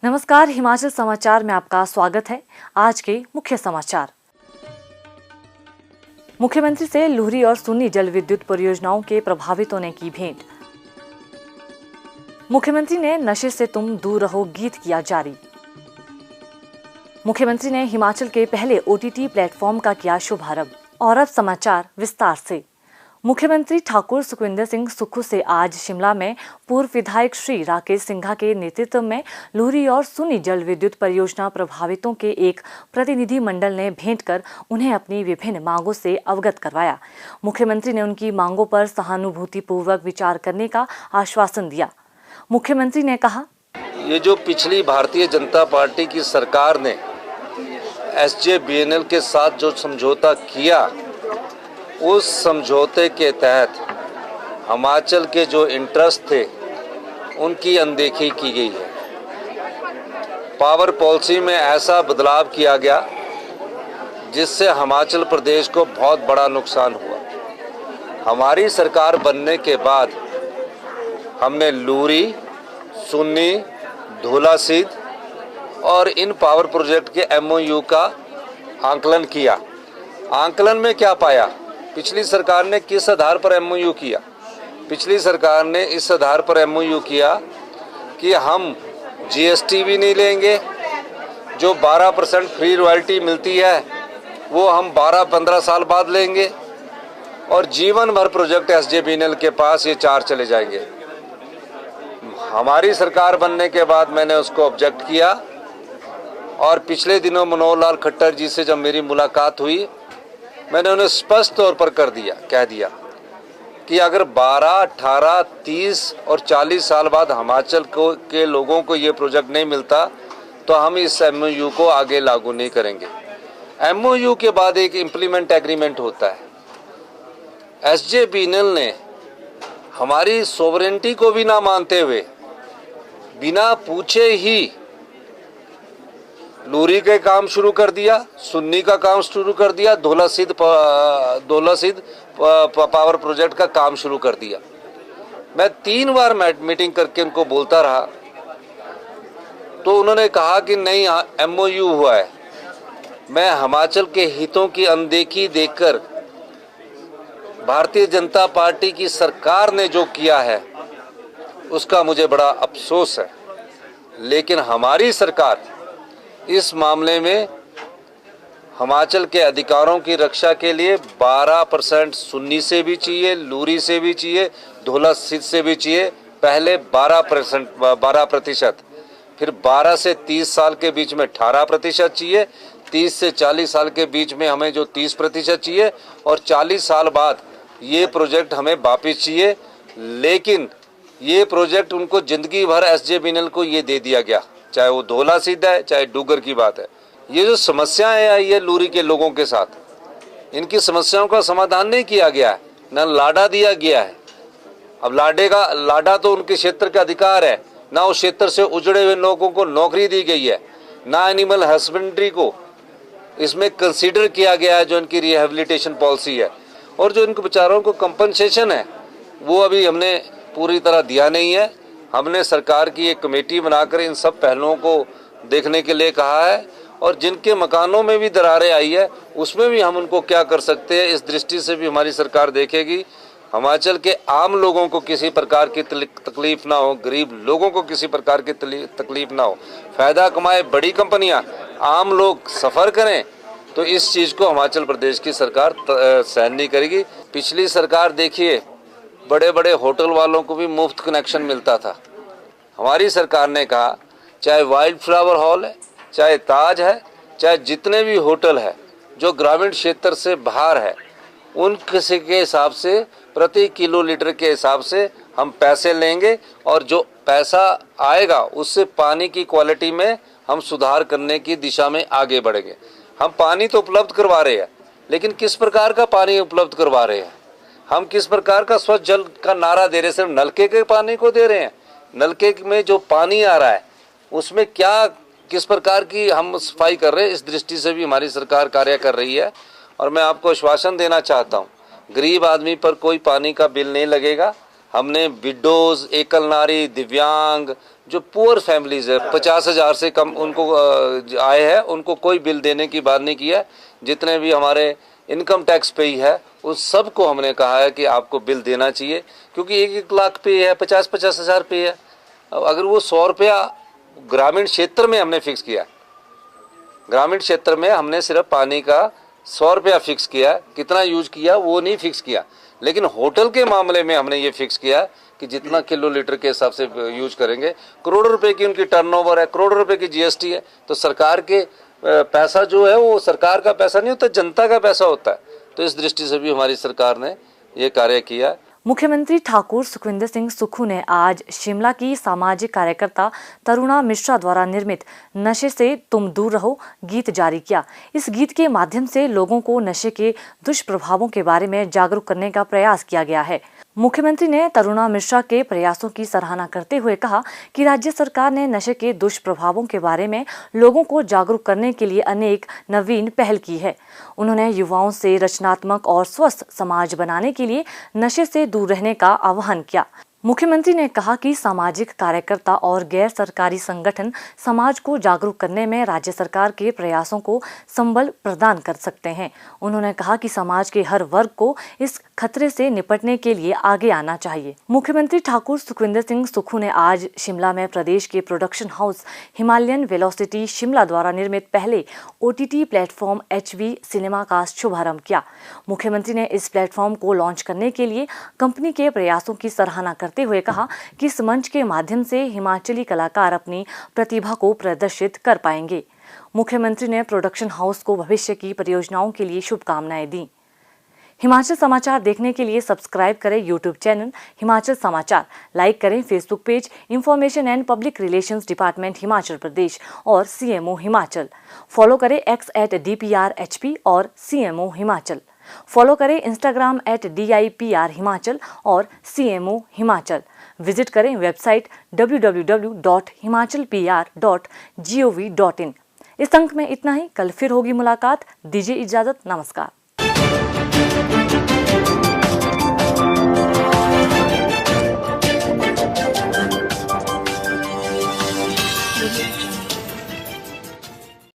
नमस्कार, हिमाचल समाचार में आपका स्वागत है। आज के मुख्य समाचार। मुख्यमंत्री से लुहरी और सुन्नी जल विद्युत परियोजनाओं के प्रभावितों ने की भेंट। मुख्यमंत्री ने नशे से तुम दूर रहो गीत किया जारी। मुख्यमंत्री ने हिमाचल के पहले OTT प्लेटफॉर्म का किया शुभारंभ। और अब समाचार विस्तार से। मुख्यमंत्री ठाकुर सुखविंदर सिंह सुक्खू से आज शिमला में पूर्व विधायक श्री राकेश सिंघा के नेतृत्व में लुहरी और सुन्नी जल विद्युत परियोजना प्रभावितों के एक प्रतिनिधि मंडल ने भेंट कर उन्हें अपनी विभिन्न मांगों से अवगत करवाया। मुख्यमंत्री ने उनकी मांगों पर सहानुभूतिपूर्वक विचार करने का आश्वासन दिया। मुख्यमंत्री ने कहा, ये जो पिछली भारतीय जनता पार्टी की सरकार ने SJVNL के साथ जो समझौता किया, उस समझौते के तहत हिमाचल के जो इंटरेस्ट थे उनकी अनदेखी की गई है। पावर पॉलिसी में ऐसा बदलाव किया गया जिससे हिमाचल प्रदेश को बहुत बड़ा नुकसान हुआ। हमारी सरकार बनने के बाद हमने लुहरी, सुन्नी, धौलासीद और इन पावर प्रोजेक्ट के MOU का आंकलन किया। आंकलन में क्या पाया? पिछली सरकार ने किस आधार पर MOU किया? पिछली सरकार ने इस आधार पर MOU किया कि हम GST भी नहीं लेंगे, जो 12% फ्री रॉयल्टी मिलती है वो हम 12-15 साल बाद लेंगे और जीवन भर प्रोजेक्ट SJVNL के पास ये 4 चले जाएंगे। हमारी सरकार बनने के बाद मैंने उसको ऑब्जेक्ट किया और पिछले दिनों मनोहर लाल खट्टर जी से जब मेरी मुलाकात हुई, मैंने उन्हें स्पष्ट तौर पर कह दिया कि अगर 12, 18, 30 और 40 साल बाद हिमाचल के लोगों को ये प्रोजेक्ट नहीं मिलता तो हम इस MOU को आगे लागू नहीं करेंगे। MOU के बाद एक इम्प्लीमेंट एग्रीमेंट होता है। SJVNL ने हमारी सोवरेनिटी को भी ना मानते हुए बिना पूछे ही लुहरी के काम शुरू कर दिया, सुन्नी का काम शुरू कर दिया, धौलासीद पावर प्रोजेक्ट का काम शुरू कर दिया। मैं 3 बार मीटिंग करके उनको बोलता रहा तो उन्होंने कहा कि नहीं, MOU हुआ है। मैं हिमाचल के हितों की अनदेखी देखकर भारतीय जनता पार्टी की सरकार ने जो किया है उसका मुझे बड़ा अफसोस है। लेकिन हमारी सरकार इस मामले में हिमाचल के अधिकारों की रक्षा के लिए 12% सुन्नी से भी चाहिए, लुहरी से भी चाहिए, धौलासीद से भी चाहिए। पहले 12%, फिर 12 से 30 साल के बीच में 18% चाहिए, 30 से 40 साल के बीच में हमें जो 30% चाहिए और 40 साल बाद ये प्रोजेक्ट हमें वापस चाहिए। लेकिन ये प्रोजेक्ट उनको जिंदगी भर SJVNL को ये दे दिया गया, चाहे वो धौलासीद है, चाहे डूगर की बात है। ये जो समस्याएं आई है लुहरी के लोगों के साथ, इनकी समस्याओं का समाधान नहीं किया गया है, न लाडा दिया गया है। अब लाडा तो उनके क्षेत्र का अधिकार है, ना उस क्षेत्र से उजड़े हुए लोगों को नौकरी दी गई है, ना एनिमल हस्बेंड्री को इसमें कंसीडर किया गया है जो इनकी रिहेबिलिटेशन पॉलिसी है। और जो इनको बेचारों को कंपनसेशन है वो अभी हमने पूरी तरह दिया नहीं है। हमने सरकार की एक कमेटी बनाकर इन सब पहलुओं को देखने के लिए कहा है और जिनके मकानों में भी दरारें आई है उसमें भी हम उनको क्या कर सकते हैं, इस दृष्टि से भी हमारी सरकार देखेगी। हिमाचल के आम लोगों को किसी प्रकार की तकलीफ ना हो, गरीब लोगों को किसी प्रकार की तकलीफ ना हो। फ़ायदा कमाए बड़ी कंपनियां, आम लोग सफ़र करें, तो इस चीज़ को हिमाचल प्रदेश की सरकार सहन नहीं करेगी। पिछली सरकार देखिए, बड़े बड़े होटल वालों को भी मुफ्त कनेक्शन मिलता था। हमारी सरकार ने कहा चाहे वाइल्ड फ्लावर हॉल है, चाहे ताज है, चाहे जितने भी होटल है जो ग्रामीण क्षेत्र से बाहर है, उन किसी के हिसाब से प्रति किलोलीटर के हिसाब से हम पैसे लेंगे और जो पैसा आएगा उससे पानी की क्वालिटी में हम सुधार करने की दिशा में आगे बढ़ेंगे। हम पानी तो उपलब्ध करवा रहे हैं, लेकिन किस प्रकार का पानी उपलब्ध करवा रहे हैं, हम किस प्रकार का स्वच्छ जल का नारा दे रहे हैं? सिर्फ नलके के पानी को दे रहे हैं? नलके में जो पानी आ रहा है उसमें क्या किस प्रकार की हम सफाई कर रहे हैं? इस दृष्टि से भी हमारी सरकार कार्य कर रही है। और मैं आपको आश्वासन देना चाहता हूँ, गरीब आदमी पर कोई पानी का बिल नहीं लगेगा। हमने विडोज, एकल नारी, दिव्यांग, जो पुअर फैमिलीज है, 50,000 से कम उनको आए हैं, उनको कोई बिल देने की बात नहीं की है। जितने भी हमारे इनकम टैक्स पे है उन सबको हमने कहा है कि आपको बिल देना चाहिए, क्योंकि 1-1 लाख पे है, 50-50 हज़ार पे है। अगर वो 100 रुपया ग्रामीण क्षेत्र में हमने फिक्स किया, ग्रामीण क्षेत्र में हमने सिर्फ पानी का 100 रुपया फिक्स किया, कितना यूज किया वो नहीं फिक्स किया। लेकिन होटल के मामले में हमने ये फिक्स किया कि जितना किलो लीटर के हिसाब से यूज करेंगे। करोड़ों रुपए की उनकी टर्नओवर है, करोड़ों रुपए की जीएसटी है, तो सरकार के पैसा जो है वो सरकार का पैसा नहीं होता, जनता का पैसा होता है। तो इस दृष्टि से भी हमारी सरकार ने ये कार्य किया। मुख्यमंत्री ठाकुर सुखविंदर सिंह सुक्खू ने आज शिमला की सामाजिक कार्यकर्ता तरुणा मिश्रा द्वारा निर्मित नशे से तुम दूर रहो गीत जारी किया। इस गीत के माध्यम से लोगों को नशे के दुष्प्रभावों के बारे में जागरूक करने का प्रयास किया गया है। मुख्यमंत्री ने तरुणा मिश्रा के प्रयासों की सराहना करते हुए कहा कि राज्य सरकार ने नशे के दुष्प्रभावों के बारे में लोगों को जागरूक करने के लिए अनेक नवीन पहल की है। उन्होंने युवाओं से रचनात्मक और स्वस्थ समाज बनाने के लिए नशे से दूर रहने का आह्वान किया। मुख्यमंत्री ने कहा कि सामाजिक कार्यकर्ता और गैर सरकारी संगठन समाज को जागरूक करने में राज्य सरकार के प्रयासों को संबल प्रदान कर सकते हैं। उन्होंने कहा कि समाज के हर वर्ग को इस खतरे से निपटने के लिए आगे आना चाहिए। मुख्यमंत्री ठाकुर सुखविंदर सिंह सुक्खू ने आज शिमला में प्रदेश के production house Himalayan velocity Shimla द्वारा निर्मित पहले OTT प्लेटफॉर्म HV सिनेमा का शुभारंभ किया। मुख्यमंत्री ने इस प्लेटफॉर्म को लॉन्च करने के लिए कंपनी के प्रयासों की सराहना करते हुए कहा कि इस मंच के माध्यम से हिमाचली कलाकार अपनी प्रतिभा को प्रदर्शित कर पाएंगे। मुख्यमंत्री ने प्रोडक्शन हाउस को भविष्य की परियोजनाओं के लिए शुभकामनाएं दी। हिमाचल समाचार देखने के लिए सब्सक्राइब करें यूट्यूब चैनल हिमाचल समाचार, लाइक करें Facebook page Information and Public Relations Department Himachal Pradesh और CMO हिमाचल। फॉलो करें X @DPRHP और CMO हिमाचल। फॉलो करें इंस्टाग्राम @DIPR हिमाचल और CMO हिमाचल। विजिट करें वेबसाइट www.himachalpr.gov.in। इस अंक में इतना ही। कल फिर होगी मुलाकात। दीजिए इजाजत। नमस्कार।